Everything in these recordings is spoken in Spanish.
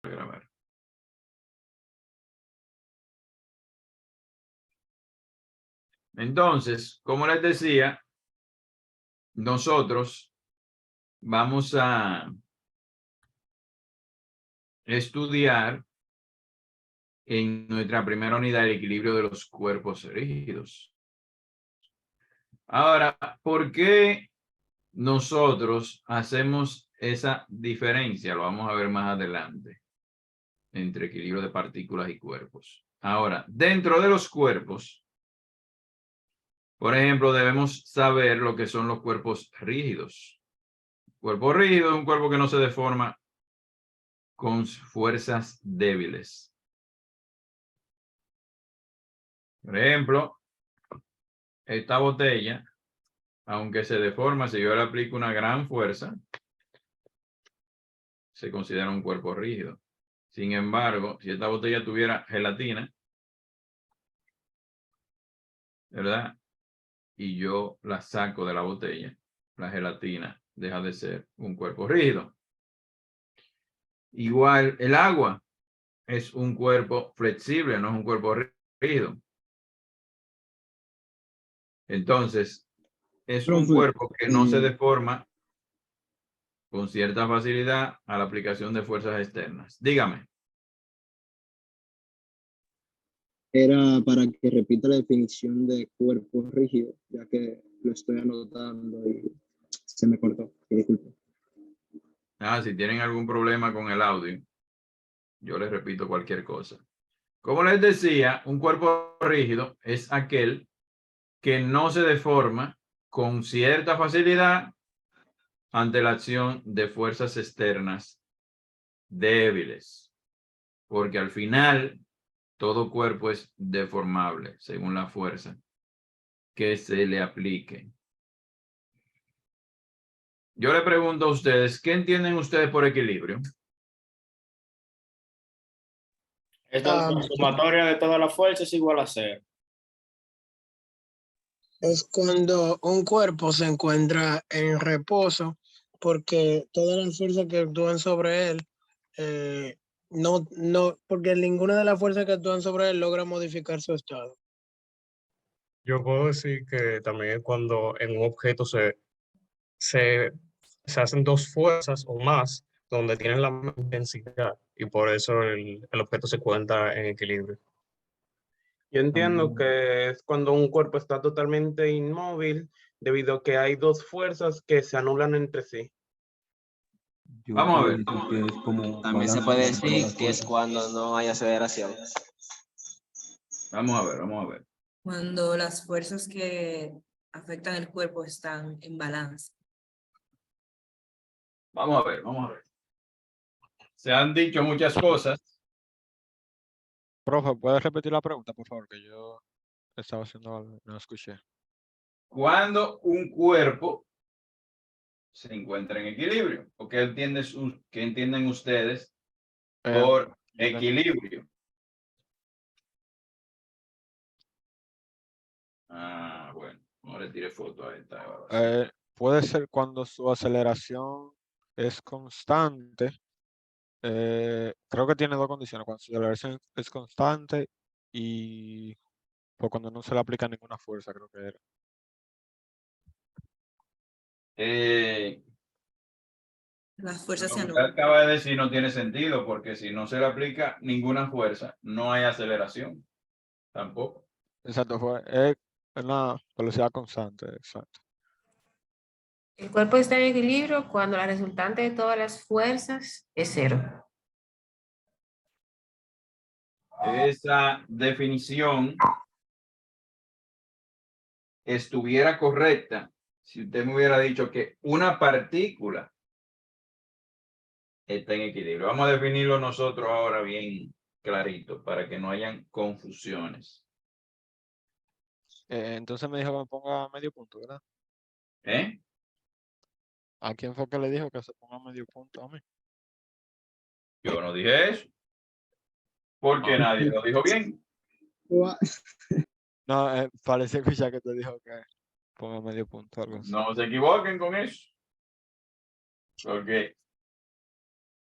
grabar. Entonces, como les decía, nosotros vamos a estudiar en nuestra primera unidad el equilibrio de los cuerpos rígidos. Ahora, ¿por qué nosotros hacemos esa diferencia? Lo vamos a ver más adelante entre equilibrio de partículas y cuerpos. Ahora, dentro de los cuerpos, por ejemplo, debemos saber lo que son los cuerpos rígidos. Cuerpo rígido es un cuerpo que no se deforma con fuerzas débiles. Por ejemplo, esta botella, aunque se deforma, si yo le aplico una gran fuerza, se considera un cuerpo rígido. Sin embargo, si esta botella tuviera gelatina, ¿verdad? Y yo la saco de la botella, la gelatina deja de ser un cuerpo rígido. Igual el agua es un cuerpo flexible, no es un cuerpo rígido. Entonces, es un cuerpo que no se deforma con cierta facilidad a la aplicación de fuerzas externas. Dígame. Era para que repita la definición de cuerpo rígido, ya que lo estoy anotando y se me cortó. Disculpe. Si tienen algún problema con el audio, yo les repito cualquier cosa. Como les decía, un cuerpo rígido es aquel que no se deforma con cierta facilidad ante la acción de fuerzas externas débiles, porque al final todo cuerpo es deformable según la fuerza que se le aplique. Yo le pregunto a ustedes, ¿qué entienden ustedes por equilibrio? Esta sumatoria de todas las fuerzas es igual a 0. Es cuando un cuerpo se encuentra en reposo porque todas las fuerzas que actúan sobre él, porque ninguna de las fuerzas que actúan sobre él logra modificar su estado. Yo puedo decir que también es cuando en un objeto se hacen dos fuerzas o más donde tienen la misma intensidad y por eso el objeto se encuentra en equilibrio. Yo entiendo que es cuando un cuerpo está totalmente inmóvil debido a que hay dos fuerzas que se anulan entre sí. Vamos a ver. Que es como También se puede decir que es cuando no hay aceleración. Vamos a ver. Cuando las fuerzas que afectan el cuerpo están en balance. Vamos a ver. Se han dicho muchas cosas. Profe, ¿puedes repetir la pregunta, por favor? Que yo estaba haciendo algo, no escuché. Cuando un cuerpo se encuentra en equilibrio, ¿o qué entienden ustedes por equilibrio? Bueno, no le tire foto a esta. Puede ser cuando su aceleración es constante. Creo que tiene dos condiciones, cuando su aceleración es constante y pues cuando no se le aplica ninguna fuerza, creo que era. Las fuerzas se Lo que usted anulan. acaba de decir no tiene sentido, porque si no se le aplica ninguna fuerza, no hay aceleración. Tampoco. Exacto, es una velocidad constante, exacto. El cuerpo está en equilibrio cuando la resultante de todas las fuerzas es 0. Esa definición estuviera correcta si usted me hubiera dicho que una partícula está en equilibrio. Vamos a definirlo nosotros ahora bien clarito para que no hayan confusiones. Entonces me dijo que me ponga medio punto, ¿verdad? ¿A quién fue que le dijo que se ponga medio punto a mí? Yo no dije eso. Porque nadie lo dijo bien. No, parece escuchar que te dijo que ponga medio punto. Algo así. No se equivoquen con eso. Porque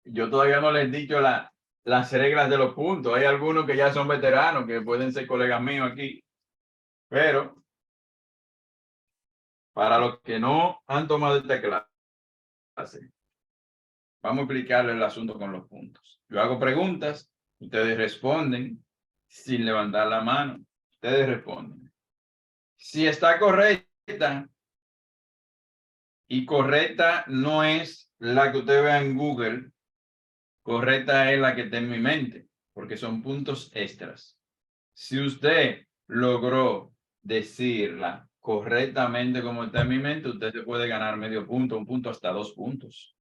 yo todavía no les he dicho la las reglas de los puntos. Hay algunos que ya son veteranos, que pueden ser colegas míos aquí, pero para los que no han tomado esta clase, vamos a explicarles el asunto con los puntos. Yo hago preguntas, ustedes responden sin levantar la mano. Ustedes responden. Si está correcta, y correcta no es la que usted vea en Google, correcta es la que está en mi mente, porque son puntos extras. Si usted logró decirla correctamente como está en mi mente, usted se puede ganar medio punto, un punto, hasta 2 puntos.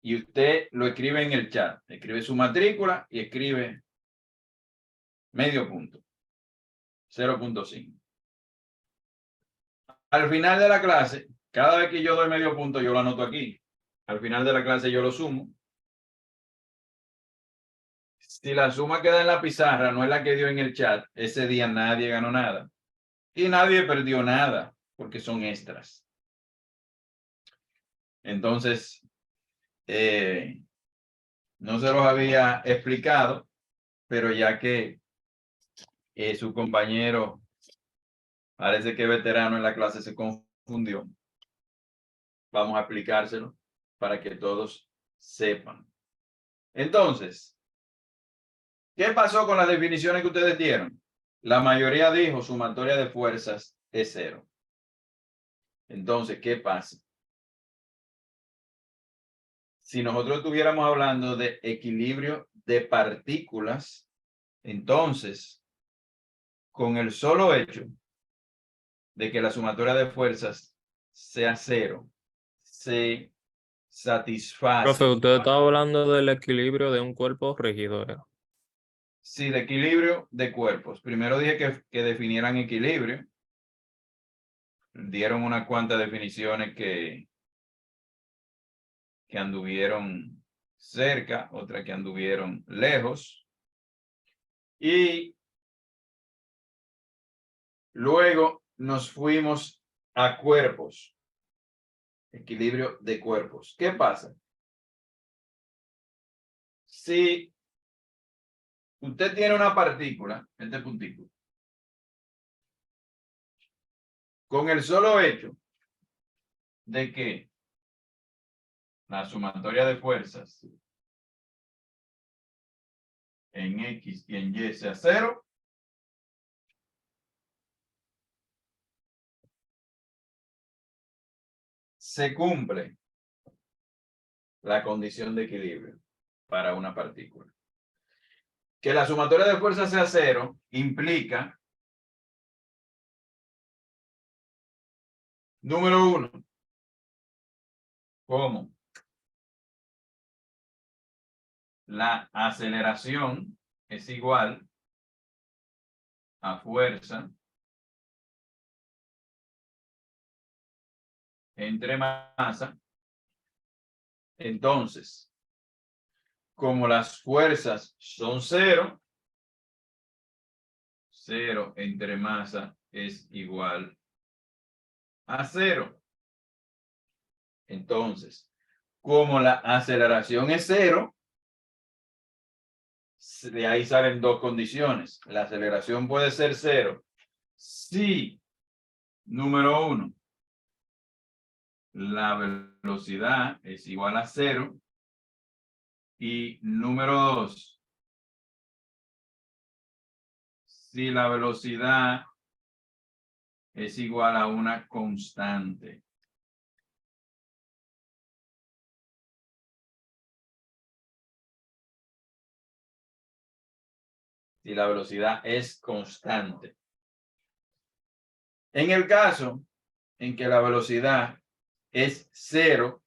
Y usted lo escribe en el chat, escribe su matrícula y escribe medio punto, 0.5. Al final de la clase, cada vez que yo doy medio punto, yo lo anoto aquí. Al final de la clase yo lo sumo. Si la suma queda en la pizarra, no es la que dio en el chat, ese día nadie ganó nada. Y nadie perdió nada, porque son extras. Entonces, no se los había explicado, pero ya que su compañero parece que veterano en la clase se confundió, vamos a explicárselo para que todos sepan. Entonces, ¿qué pasó con las definiciones que ustedes dieron? La mayoría dijo sumatoria de fuerzas es 0. Entonces, ¿qué pasa? Si nosotros estuviéramos hablando de equilibrio de partículas, entonces, con el solo hecho de que la sumatoria de fuerzas sea 0, se satisface. Profe, usted estaba hablando del equilibrio de un cuerpo rígido, ¿eh? Sí, de equilibrio de cuerpos. Primero dije que definieran equilibrio. Dieron unas cuantas definiciones que anduvieron cerca, otras que anduvieron lejos. Y luego nos fuimos a cuerpos. Equilibrio de cuerpos. ¿Qué pasa? Si usted tiene una partícula, este puntito, con el solo hecho de que la sumatoria de fuerzas en X y en Y sea 0, se cumple la condición de equilibrio para una partícula. Que la sumatoria de fuerzas sea 0 implica, número 1, ¿cómo? La aceleración es igual a fuerza entre masa. Entonces, como las fuerzas son 0, 0 entre masa es igual a 0. Entonces, como la aceleración es 0, de ahí salen dos condiciones. La aceleración puede ser 0 si, número 1, la velocidad es igual a 0, y número 2, si la velocidad es igual a una constante. Si la velocidad es constante. En el caso en que la velocidad es 0,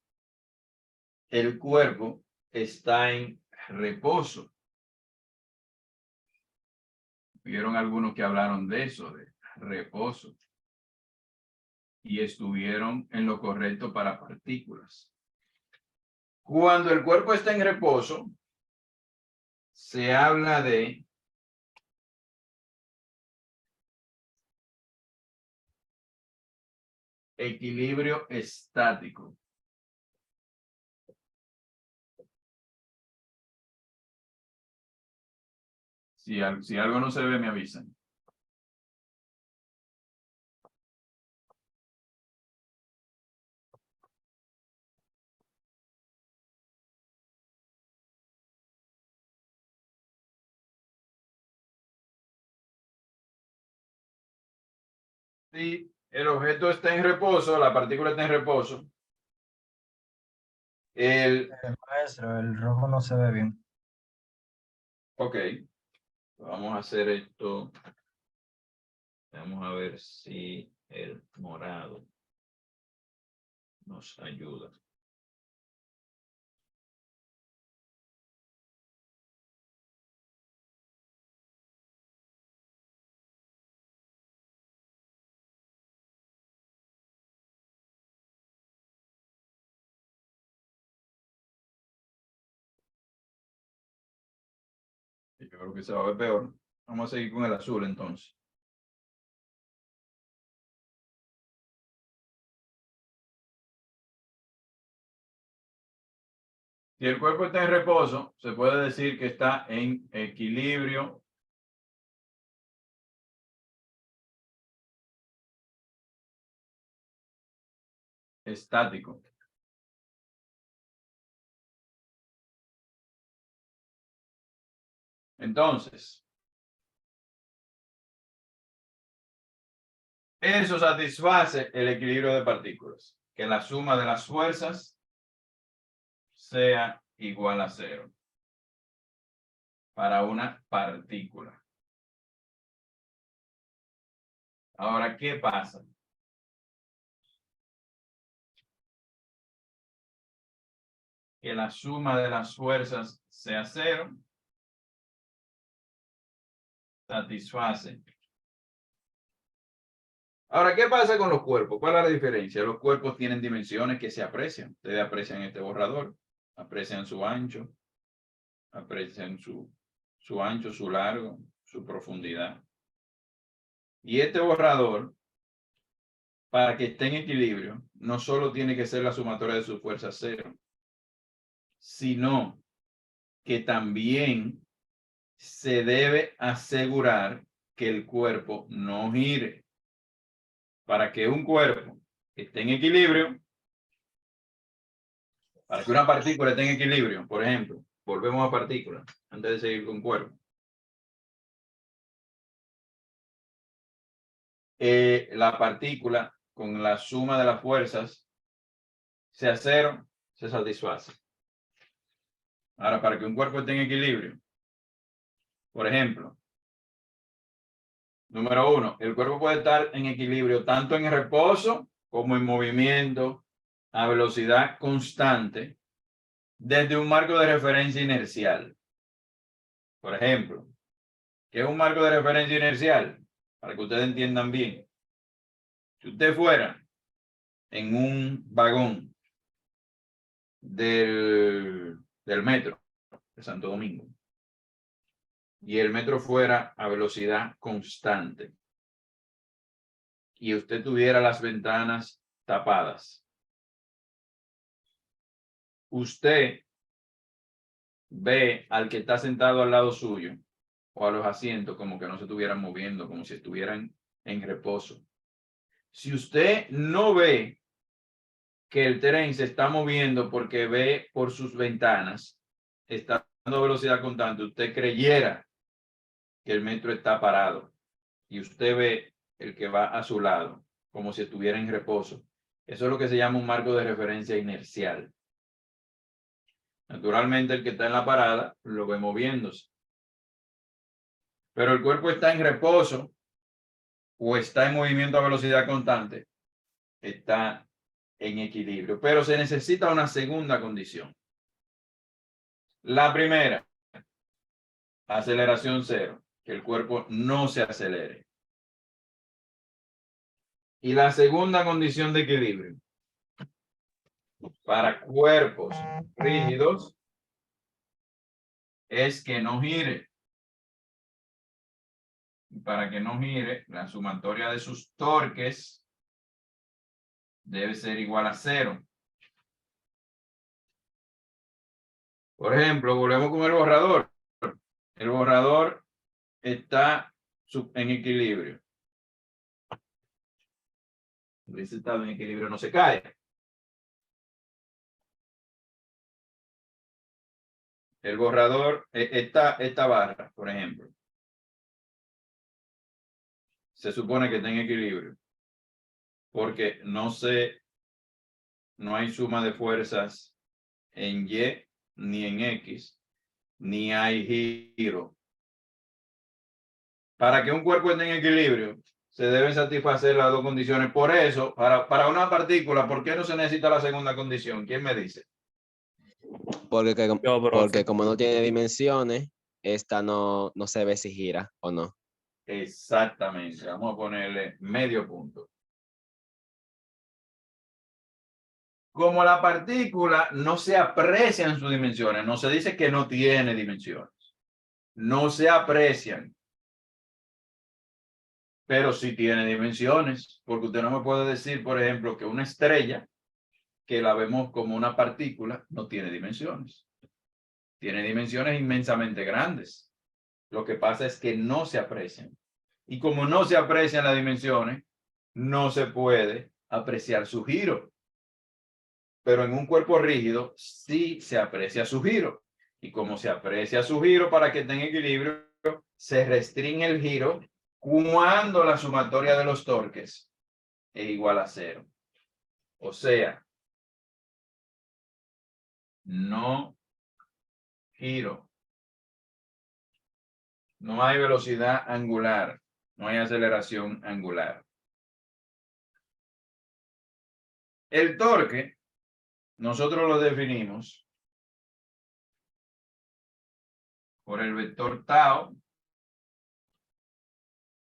el cuerpo está en reposo. Vieron algunos que hablaron de eso, de reposo, y estuvieron en lo correcto para partículas. Cuando el cuerpo está en reposo, se habla de equilibrio estático. Si algo no se ve, me avisan. Si el objeto está en reposo, la partícula está en reposo, Maestro, el rojo no se ve bien. ok, vamos a hacer esto. Vamos a ver si el morado nos ayuda. Yo creo que se va a ver peor. Vamos a seguir con el azul entonces. Si el cuerpo está en reposo, se puede decir que está en equilibrio estático. Entonces, eso satisface el equilibrio de partículas, que la suma de las fuerzas sea igual a 0 para una partícula. Ahora, ¿qué pasa? Que la suma de las fuerzas sea 0, satisface. Ahora, ¿qué pasa con los cuerpos? ¿Cuál es la diferencia? Los cuerpos tienen dimensiones que se aprecian. Ustedes aprecian este borrador, aprecian su ancho, aprecian su ancho, su largo, su profundidad. Y este borrador, para que esté en equilibrio, no solo tiene que ser la sumatoria de sus fuerzas 0, sino que también se debe asegurar que el cuerpo no gire. Para que un cuerpo esté en equilibrio, para que una partícula esté en equilibrio, por ejemplo, volvemos a partículas, antes de seguir con cuerpo. La partícula, con la suma de las fuerzas, sea 0, se satisface. Ahora, para que un cuerpo esté en equilibrio, por ejemplo, número 1, el cuerpo puede estar en equilibrio tanto en reposo como en movimiento a velocidad constante desde un marco de referencia inercial. Por ejemplo, ¿qué es un marco de referencia inercial? Para que ustedes entiendan bien. Si usted fuera en un vagón del metro de Santo Domingo y el metro fuera a velocidad constante y usted tuviera las ventanas tapadas, usted ve al que está sentado al lado suyo o a los asientos como que no se estuvieran moviendo, como si estuvieran en reposo. Si usted no ve que el tren se está moviendo porque ve por sus ventanas, está dando velocidad constante, usted creyera que el metro está parado y usted ve el que va a su lado como si estuviera en reposo. Eso es lo que se llama un marco de referencia inercial. Naturalmente, el que está en la parada lo ve moviéndose. Pero el cuerpo está en reposo o está en movimiento a velocidad constante, está en equilibrio. Pero se necesita una segunda condición. La primera, aceleración 0, que el cuerpo no se acelere. Y la segunda condición de equilibrio para cuerpos rígidos es que no gire. Y para que no gire, la sumatoria de sus torques debe ser igual a 0. Por ejemplo, volvemos con el borrador. El borrador está en equilibrio. Ese estado en equilibrio no se cae. El borrador, esta barra, por ejemplo, se supone que está en equilibrio porque no hay suma de fuerzas en Y ni en X, ni hay giro. Para que un cuerpo esté en equilibrio, se deben satisfacer las dos condiciones. Por eso, para una partícula, ¿por qué no se necesita la segunda condición? ¿Quién me dice? Porque como no tiene dimensiones, esta no se ve si gira o no. Exactamente. Vamos a ponerle medio punto. Como la partícula no se aprecia en sus dimensiones, no se dice que no tiene dimensiones. No se aprecian. Pero sí tiene dimensiones, porque usted no me puede decir, por ejemplo, que una estrella, que la vemos como una partícula, no tiene dimensiones. Tiene dimensiones inmensamente grandes. Lo que pasa es que no se aprecian. Y como no se aprecian las dimensiones, no se puede apreciar su giro. Pero en un cuerpo rígido sí se aprecia su giro. Y como se aprecia su giro para que esté en equilibrio, se restringe el giro cuando la sumatoria de los torques es igual a 0. O sea, no giro. No hay velocidad angular. No hay aceleración angular. El torque, nosotros lo definimos por el vector tau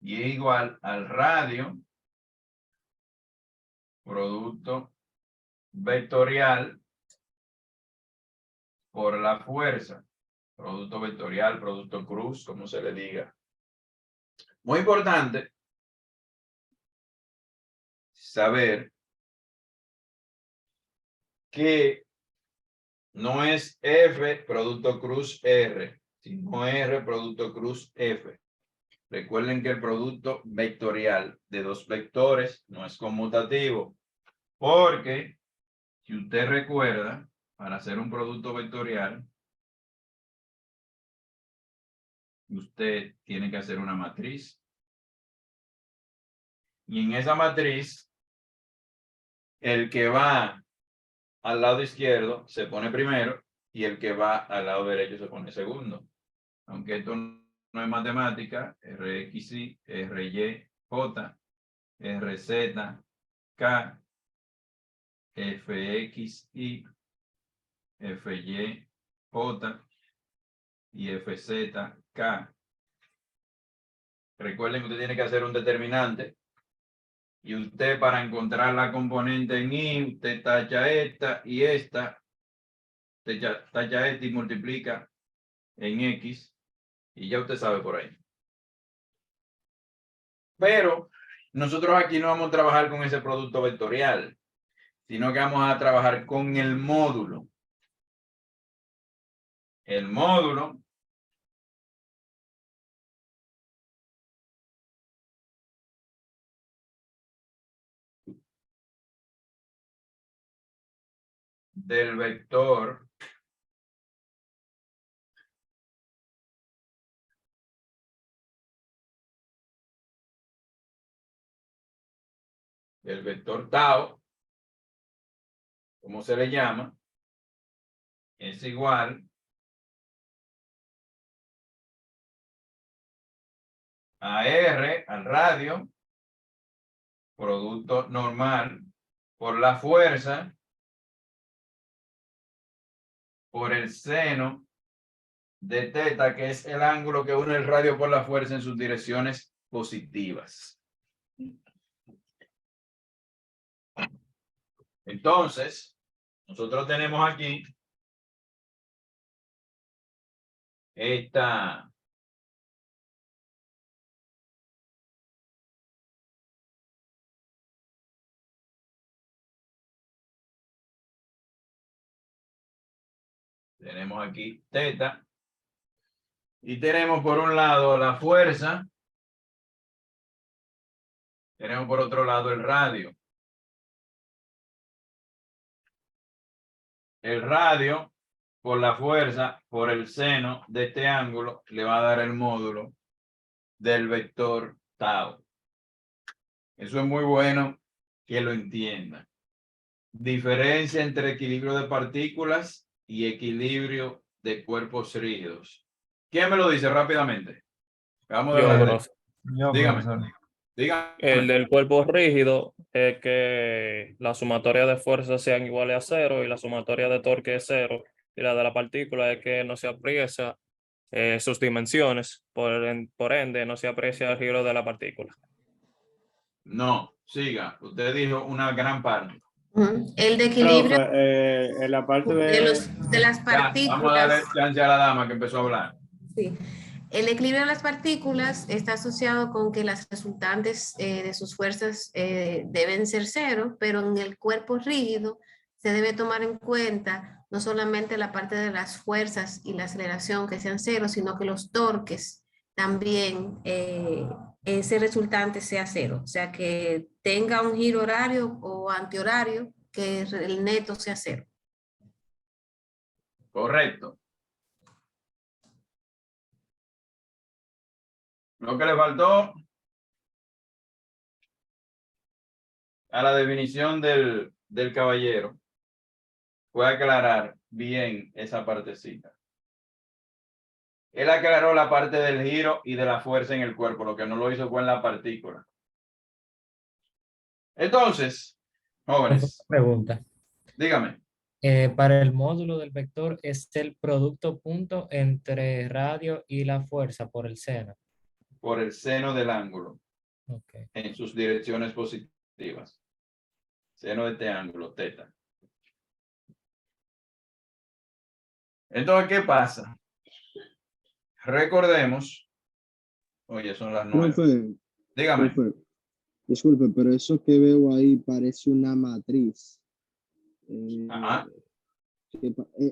y es igual al radio producto vectorial por la fuerza. Producto vectorial, producto cruz, como se le diga. Muy importante saber que no es F producto cruz R, sino R producto cruz F. Recuerden que el producto vectorial de dos vectores no es conmutativo, porque si usted recuerda, para hacer un producto vectorial, usted tiene que hacer una matriz. Y en esa matriz, el que va al lado izquierdo se pone primero y el que va al lado derecho se pone segundo. Aunque esto no es matemática, RXY, RY, J, RZ, K, FXY, FY, J y FZ, K. Recuerden que usted tiene que hacer un determinante. Y usted, para encontrar la componente en Y, usted tacha esta y esta, tacha esta y multiplica en X, y ya usted sabe por ahí. Pero nosotros aquí no vamos a trabajar con ese producto vectorial, sino que vamos a trabajar con el módulo. El módulo del vector tau, como se le llama, es igual a R al radio, producto normal, por la fuerza, por el seno de teta, que es el ángulo que une el radio por la fuerza en sus direcciones positivas. Entonces, nosotros tenemos aquí esta tenemos aquí teta Y tenemos por un lado la fuerza. Tenemos por otro lado el radio. El radio, por la fuerza, por el seno de este ángulo, le va a dar el módulo del vector tau. Eso es muy bueno que lo entiendan. Diferencia entre equilibrio de partículas y equilibrio de cuerpos rígidos. ¿Quién me lo dice rápidamente? Vamos a Yo, hablar. profesor. Yo, Dígame. profesor. Dígame. El del cuerpo rígido es que la sumatoria de fuerzas sean iguales a 0 y la sumatoria de torque es 0. Y la de la partícula es que no se aprecia sus dimensiones, por ende no se aprecia el giro de la partícula. No, siga. Usted dijo una gran parte. El de equilibrio En la parte de las Ya, vamos a darle partículas. chance a la dama que empezó a hablar. Sí. El equilibrio de las partículas está asociado con que las resultantes de sus fuerzas deben ser 0, pero en el cuerpo rígido se debe tomar en cuenta no solamente la parte de las fuerzas y la aceleración que sean 0, sino que los torques también, ese resultante sea 0. O sea, que tenga un giro horario o antihorario, que el neto sea 0. Correcto. Lo que le faltó a la definición del caballero fue aclarar bien esa partecita. Él aclaró la parte del giro y de la fuerza en el cuerpo, lo que no lo hizo fue en la partícula. Entonces, jóvenes, Pregunta. dígame. Para el módulo del vector es el producto punto entre radio y la fuerza por el seno. Por el seno del ángulo, Okay. en sus direcciones positivas. Seno de este ángulo, teta. Entonces, ¿qué pasa? Recordemos, oye, son las 9. Profe, Dígame. profe, disculpe, pero eso que veo ahí parece una matriz. Ajá.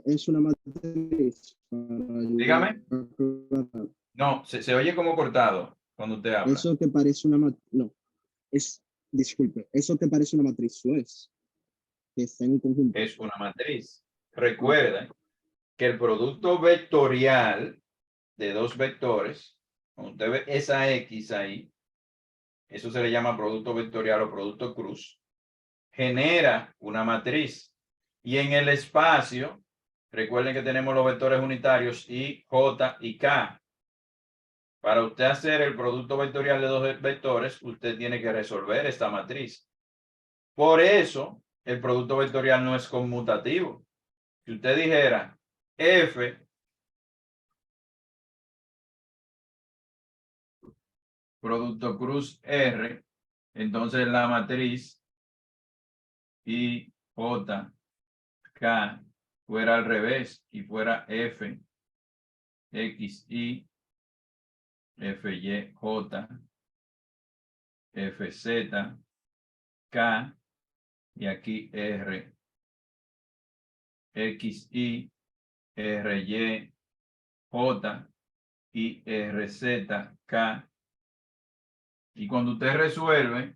Es una matriz para Dígame. aclarar. No, se oye como cortado cuando usted habla. Eso que parece una matriz, no, disculpe, eso que parece una matriz, ¿lo es? Que está en un conjunto. Es una matriz. Recuerden que el producto vectorial de dos vectores, cuando usted ve esa X ahí, eso se le llama producto vectorial o producto cruz, genera una matriz. Y en el espacio, recuerden que tenemos los vectores unitarios I, J y K. Para usted hacer el producto vectorial de dos vectores, usted tiene que resolver esta matriz. Por eso, el producto vectorial no es conmutativo. Si usted dijera F producto cruz R, entonces la matriz I, J, K fuera al revés y fuera F, X, Y, F, Y, J, F, Z, K, y aquí R, X, Y, R, Y, J, y R, Z, K. Y cuando usted resuelve,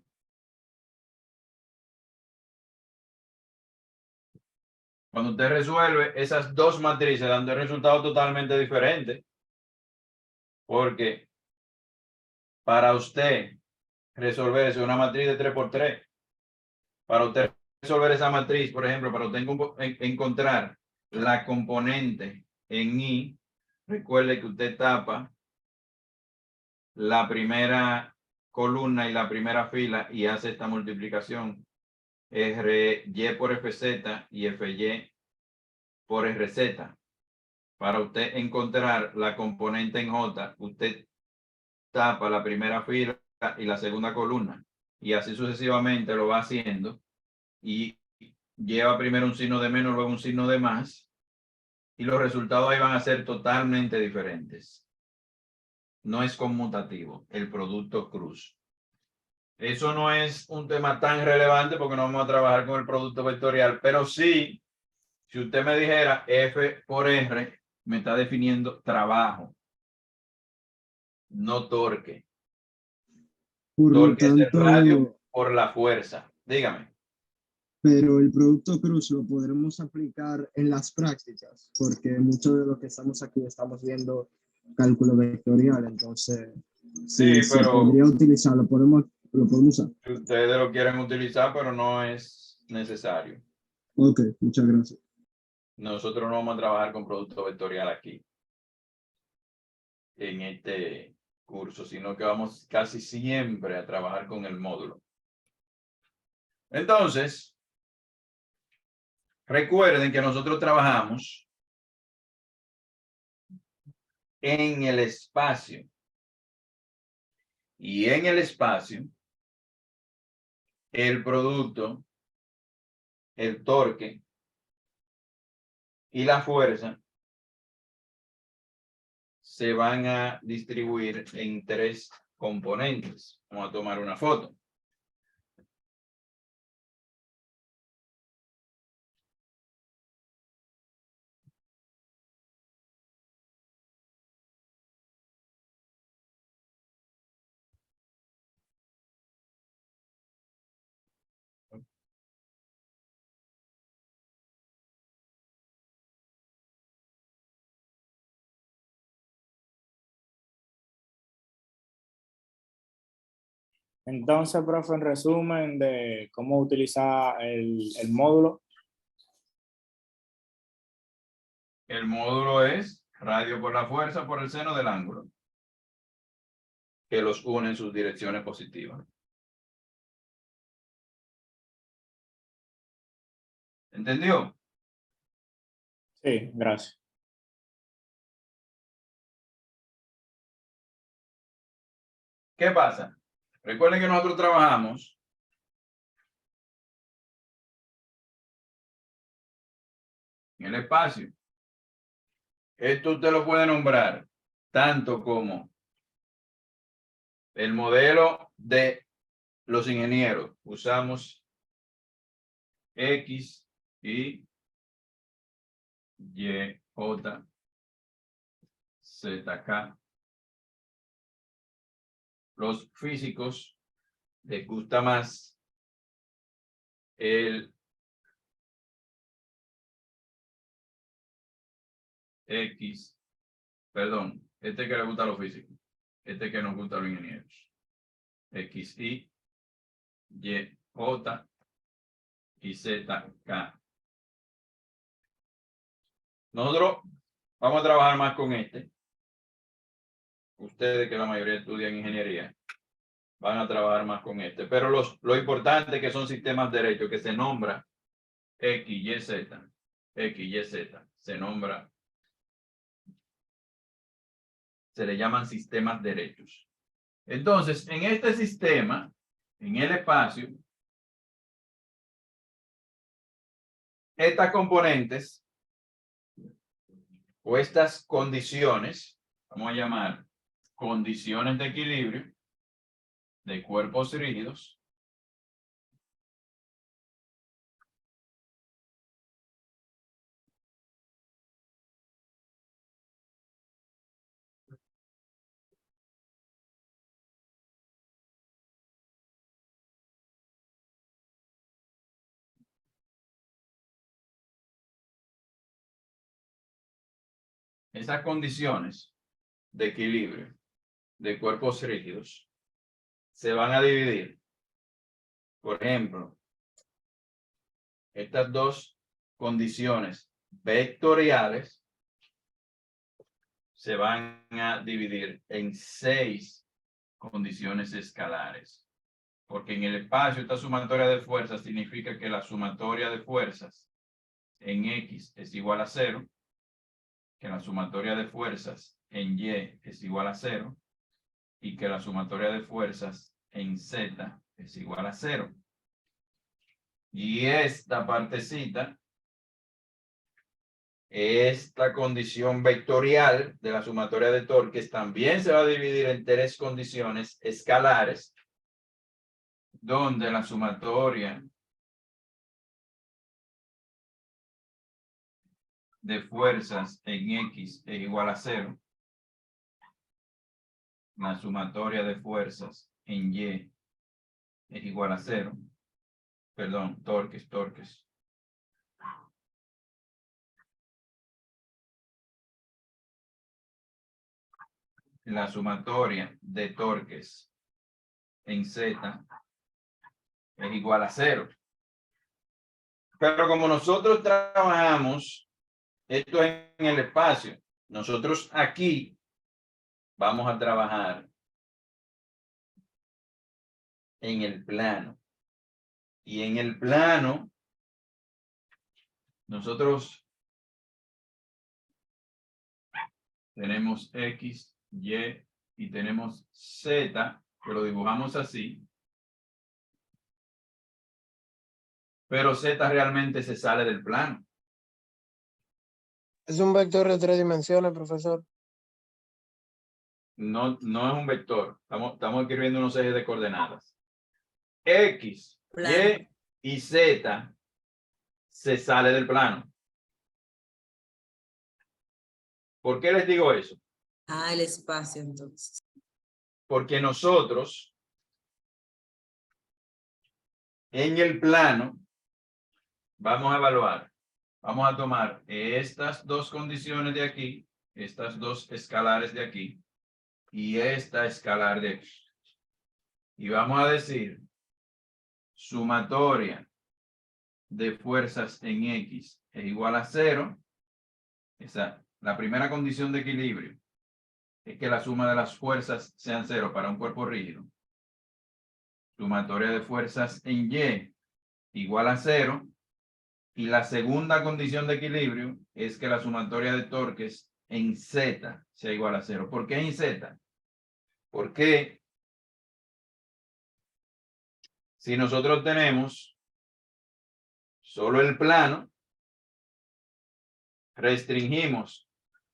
esas dos matrices dando el resultado totalmente diferente. Porque para usted resolver una matriz de 3×3, para usted resolver esa matriz, por ejemplo, para usted encontrar la componente en I, recuerde que usted tapa la primera columna y la primera fila y hace esta multiplicación. RY por FZ y FY por RZ. Para usted encontrar la componente en J, usted tapa la primera fila y la segunda columna. Y así sucesivamente lo va haciendo. Y lleva primero un signo de menos, luego un signo de más. Y los resultados ahí van a ser totalmente diferentes. No es conmutativo el producto cruz. Eso no es un tema tan relevante porque no vamos a trabajar con el producto vectorial, pero sí, si usted me dijera F por R, me está definiendo trabajo. no torque. Por lo Torque es el tanto, radio por la fuerza. Dígame. pero el producto cruz lo podremos aplicar en las prácticas, porque mucho de lo que estamos aquí estamos viendo cálculo vectorial, entonces Sí, se pero podría utilizar, lo podemos usar. ustedes lo quieren utilizar, pero no es necesario. Ok, muchas gracias. Nosotros no vamos a trabajar con producto vectorial aquí, en este curso, sino que vamos casi siempre a trabajar con el módulo. Entonces, recuerden que nosotros trabajamos en el espacio. Y en el espacio, el producto, el torque y la fuerza se van a distribuir en 3 componentes. Vamos a tomar una foto. Entonces, profe, en resumen de cómo utilizar el módulo. El módulo es radio por la fuerza por el seno del ángulo, que los une en sus direcciones positivas. ¿Entendió? Sí, gracias. ¿Qué pasa? Recuerden que nosotros trabajamos en el espacio. Esto usted lo puede nombrar tanto como el modelo de los ingenieros. Usamos X, Y, J, Z, K. Los físicos les gusta más el X, perdón, este que le gusta a los físicos, este que nos gusta a los ingenieros. X, Y, J y Z, K. Nosotros vamos a trabajar más con este. Ustedes, que la mayoría estudian ingeniería, van a trabajar más con este. Pero lo importante es que son sistemas derechos, que se nombra X, Y, Z. X, Y, Z. Se nombra, se le llaman sistemas derechos. Entonces, en este sistema, en el espacio, estas componentes o estas condiciones, vamos a llamar condiciones de equilibrio de cuerpos rígidos, esas condiciones de equilibrio de cuerpos rígidos se van a dividir. Por ejemplo, estas dos condiciones vectoriales se van a dividir en 6 condiciones escalares. Porque en el espacio esta sumatoria de fuerzas significa que la sumatoria de fuerzas en X es igual a 0, que la sumatoria de fuerzas en Y es igual a 0 y que la sumatoria de fuerzas en Z es igual a 0. Y esta partecita, esta condición vectorial de la sumatoria de torques también se va a dividir en 3 condiciones escalares, donde la sumatoria de fuerzas en X es igual a 0 la sumatoria de fuerzas en Y es igual a 0. Perdón, torques. La sumatoria de torques en Z es igual a 0. Pero como nosotros trabajamos esto en el espacio, nosotros aquí vamos a trabajar en el plano. Y en el plano, nosotros tenemos X, Y y tenemos Z, que lo dibujamos así. Pero Z realmente se sale del plano. Es un vector de 3 dimensiones, profesor. No es un vector. Estamos escribiendo unos ejes de coordenadas. X, Y y Z se sale del plano. ¿Por qué les digo eso? Ah, el espacio entonces. Porque nosotros en el plano vamos a evaluar, vamos a tomar estas dos condiciones de aquí, estas dos escalares de aquí y esta escalar de aquí. Y vamos a decir sumatoria de fuerzas en X es igual a 0. La primera condición de equilibrio es que la suma de las fuerzas sean 0 para un cuerpo rígido. Sumatoria de fuerzas en Y igual a 0. Y la segunda condición de equilibrio es que la sumatoria de torques en Z sea igual a 0. ¿Por qué en Z? Porque si nosotros tenemos solo el plano, restringimos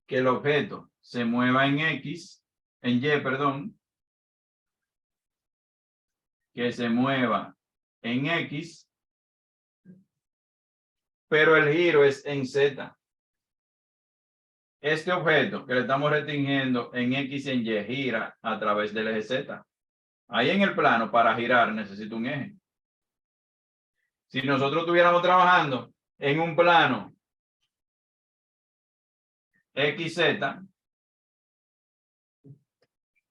que el objeto se mueva en Y, perdón, que se mueva en X, pero el giro es en Z. Este objeto que le estamos restringiendo en X y en Y gira a través del eje Z. Ahí en el plano, para girar, necesito un eje. Si nosotros estuviéramos trabajando en un plano XZ,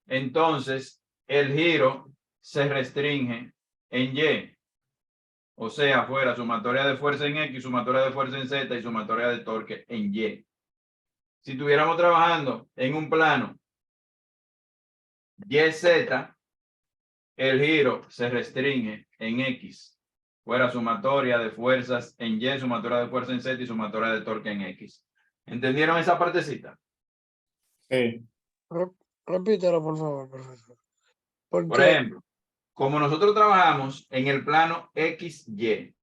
entonces el giro se restringe en Y. O sea, fuera sumatoria de fuerza en X, sumatoria de fuerza en Z y sumatoria de torque en Y. Si estuviéramos trabajando en un plano YZ, el giro se restringe en X. Fuera sumatoria de fuerzas en Y, sumatoria de fuerza en Z y sumatoria de torque en X. ¿Entendieron esa partecita? Sí. Repítelo, por favor, profesor. Por ejemplo, como nosotros trabajamos en el plano XY,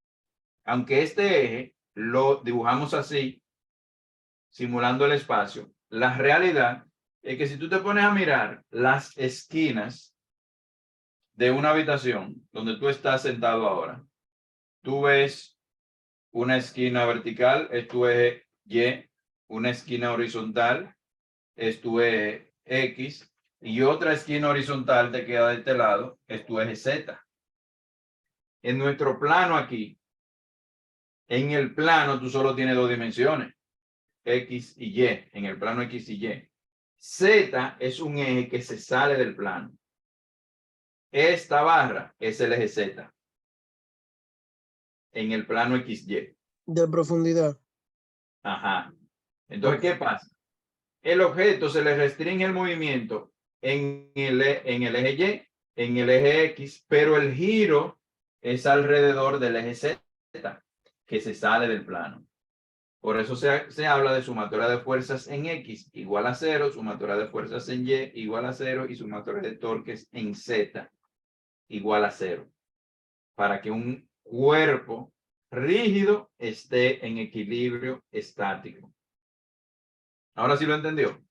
aunque este eje lo dibujamos así, simulando el espacio, la realidad es que si tú te pones a mirar las esquinas de una habitación donde tú estás sentado ahora, tú ves una esquina vertical, es tu eje Y, una esquina horizontal, es tu eje X, y otra esquina horizontal te queda de este lado, es tu eje Z. En nuestro plano aquí, en el plano tú solo tienes dos dimensiones, X y Y, en el plano X y Y. Z es un eje que se sale del plano. Esta barra es el eje Z en el plano XY. De profundidad. Ajá. Entonces, ¿qué pasa? El objeto se le restringe el movimiento en el eje Y, en el eje X, pero el giro es alrededor del eje Z, que se sale del plano. Por eso se habla de sumatoria de fuerzas en X igual a 0, sumatoria de fuerzas en Y igual a 0 y sumatoria de torques en Z igual a 0. Para que un cuerpo rígido esté en equilibrio estático. ¿Ahora sí lo entendió?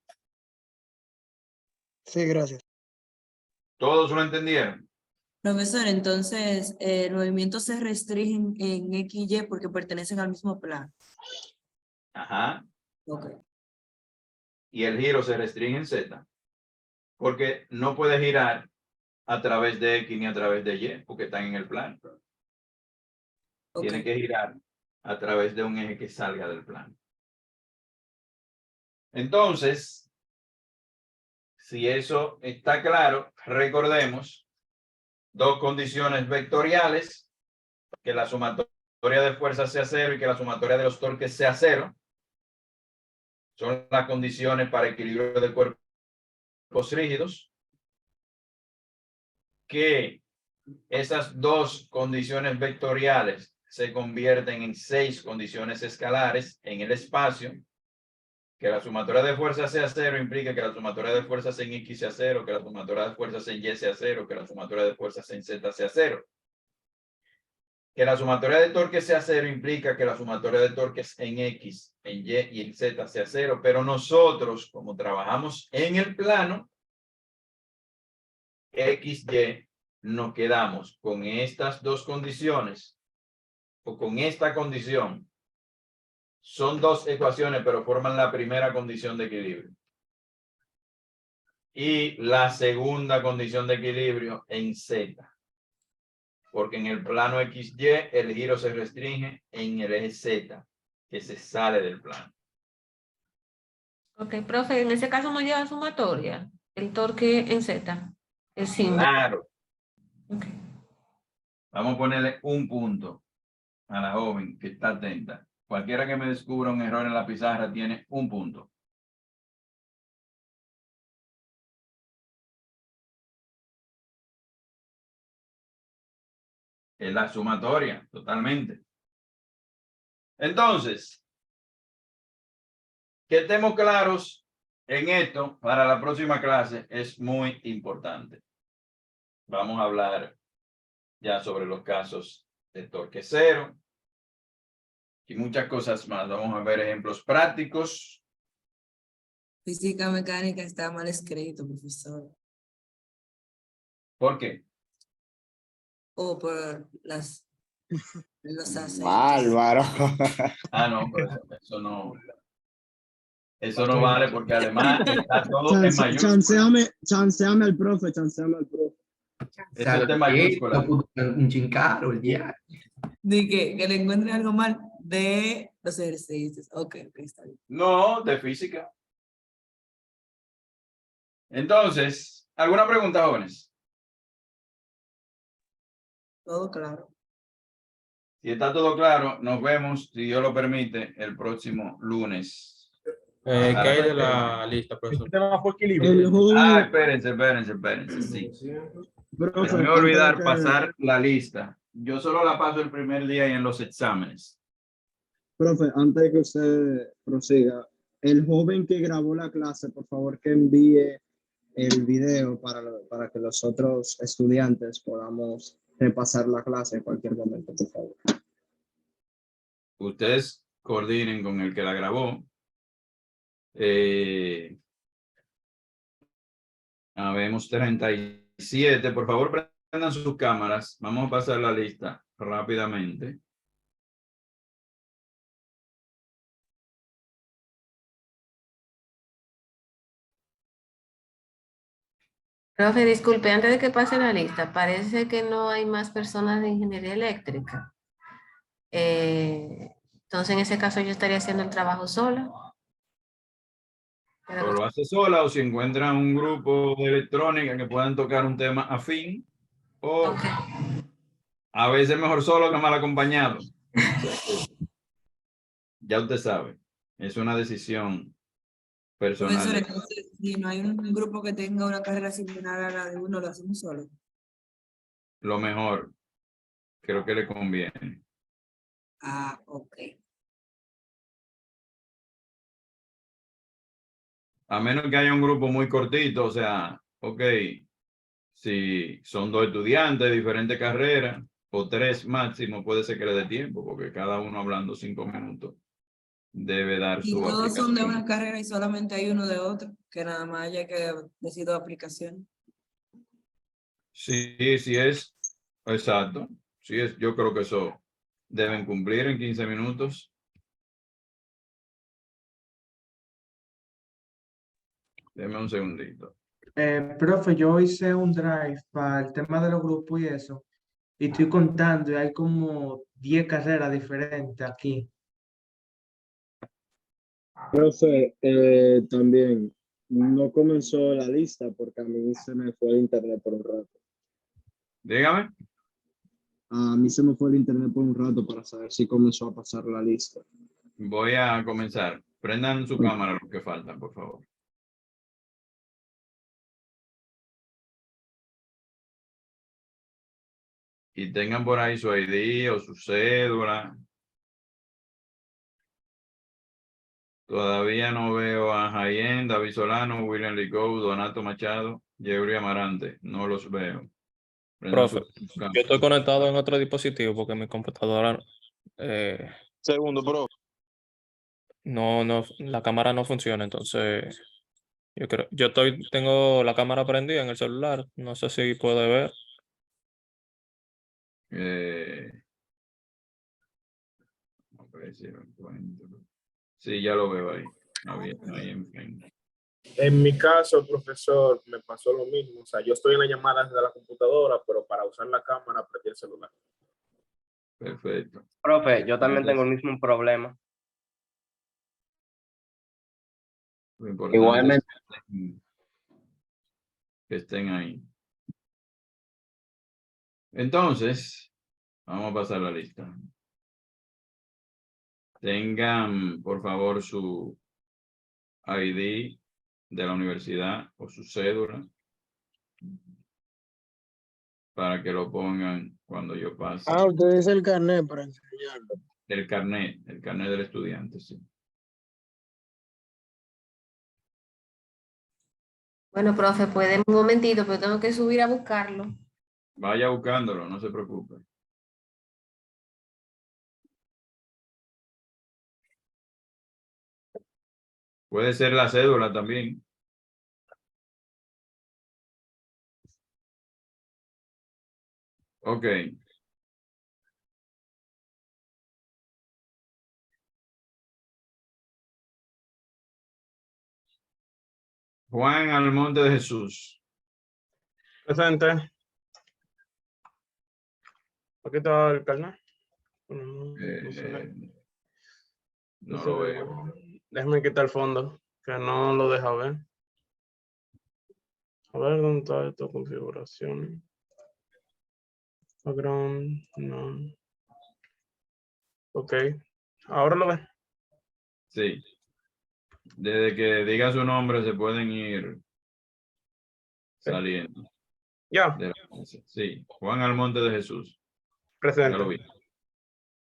Sí, gracias. ¿Todos lo entendieron? Profesor, entonces el movimiento se restringe en X y Y porque pertenecen al mismo plano. Ajá. Ok. Y el giro se restringe en Z. porque no puede girar a través de X ni a través de Y, porque están en el plano. Tiene que girar a través de un eje que salga del plano. Entonces, si eso está claro, recordemos dos condiciones vectoriales, que la sumatoria de fuerzas sea cero y que la sumatoria de los torques sea cero. Son las condiciones para equilibrio de cuerpos rígidos. Que esas dos condiciones vectoriales se convierten en 6 condiciones escalares en el espacio. Que la sumatoria de fuerzas sea cero implica que la sumatoria de fuerzas en X sea cero, que la sumatoria de fuerzas en Y sea cero, que la sumatoria de fuerzas en Z sea cero. Que la sumatoria de torques sea cero implica que la sumatoria de torques en X, en Y y en Z sea cero, pero nosotros, como trabajamos en el plano, X, Y, nos quedamos con estas dos condiciones, o con esta condición. Son dos ecuaciones, pero forman la primera condición de equilibrio. Y la segunda condición de equilibrio en Z. Porque en el plano XY el giro se restringe en el eje Z, que se sale del plano. Ok, profe, en ese caso no lleva sumatoria, el torque en Z, el símbolo. Claro. Okay. Vamos a ponerle un punto a la joven que está atenta. Cualquiera que me descubra un error en la pizarra tiene un punto. Es la sumatoria, totalmente. Entonces, que estemos claros en esto para la próxima clase es muy importante. Vamos a hablar ya sobre los casos de torque cero y muchas cosas más. Vamos a ver ejemplos prácticos. Física mecánica está mal escrito, profesor. ¿Por qué? O por los acentos. Bárbaro. Ah, no, pero eso no. Eso no vale porque además está todo en mayúsculas. Chanceame al profe, chanceame al profe. Eso es de mayúsculas. Un chincaro, el día. De que le encuentren algo mal de los ejercicios. Ok, está bien. No, de física. Entonces, ¿alguna pregunta, jóvenes? Todo claro. Si está todo claro, nos vemos, si Dios lo permite, el próximo lunes. ¿Qué hay de la lista, profesor? Espérense, sí. Profe, Se me va a olvidar pasar la lista. Yo solo la paso el primer día y en los exámenes. Profe, antes de que usted prosiga, el joven que grabó la clase, por favor que envíe el video para que los otros estudiantes podamos repasar la clase en cualquier momento, por favor. Ustedes coordinen con el que la grabó. Habemos 37. Por favor, prendan sus cámaras. Vamos a pasar la lista rápidamente. Profe, disculpe, antes de que pase la lista, parece que no hay más personas de ingeniería eléctrica. Entonces, en ese caso, yo estaría haciendo el trabajo sola. O lo hace sola o si encuentran un grupo de electrónica que puedan tocar un tema afín. O a veces mejor solo que mal acompañado. Ya usted sabe. Es una decisión personal. Profesor, entonces, si no hay un grupo que tenga una carrera similar a la de uno, lo hacemos solo. Lo mejor. Creo que le conviene. Ah, ok. A menos que haya un grupo muy cortito, o sea, ok, si son 2 estudiantes de diferentes carreras, o 3 máximo, puede ser que le dé tiempo, porque cada uno hablando 5 minutos debe dar Y su todos son de aplicación. una carrera y solamente hay uno de otro, que nada más haya que decidir aplicación. Sí, sí es, exacto, sí es, yo creo que eso deben cumplir en 15 minutos. Deme un segundito. Profe, yo hice un drive para el tema de los grupos y eso, y estoy contando y hay como 10 carreras diferentes aquí. Profe, también no comenzó la lista porque a mí se me fue el internet por un rato. Dígame. A mí se me fue el internet por un rato para saber si comenzó a pasar la lista. Voy a comenzar. Prendan su cámara los que faltan, por favor. Y tengan por ahí su ID o su cédula. Todavía no veo a Jayen, David Solano, William Licou, Donato Machado, Yeuri Amarante. No los veo. Prendan Profe, su cámara. yo estoy conectado en otro dispositivo porque mi computadora Segundo, profe. no, la cámara no funciona, entonces tengo la cámara prendida en el celular, no sé si puede ver. A ver si lo encuentro. Sí, ya lo veo ahí. Ahí enfrente. En mi caso, profesor, me pasó lo mismo. O sea, yo estoy en la llamada desde la computadora, pero para usar la cámara aprendí el celular. Perfecto. Profe, yo también tengo el mismo problema. Lo importante Igualmente. es que estén ahí. Entonces, vamos a pasar la lista. Tengan, por favor, su ID de la universidad o su cédula para que lo pongan cuando yo pase. Ah, usted dice el carnet para enseñarlo. El carnet del estudiante, sí. Bueno, profe, puede un momentito, pero tengo que subir a buscarlo. Vaya buscándolo, no se preocupe. Puede ser la cédula también. Ok. Juan Almonte de Jesús. Presente. Aquí está el carnet. No se ve. No se lo ve. veo. Déjame quitar el fondo, que no lo deja ver. A ver dónde está esta configuración. Background, no. Ok. Ahora lo ve. Sí. Desde que diga su nombre se pueden ir saliendo. Ya. Sí. Juan Almonte de Jesús. Presente. Ya lo vi.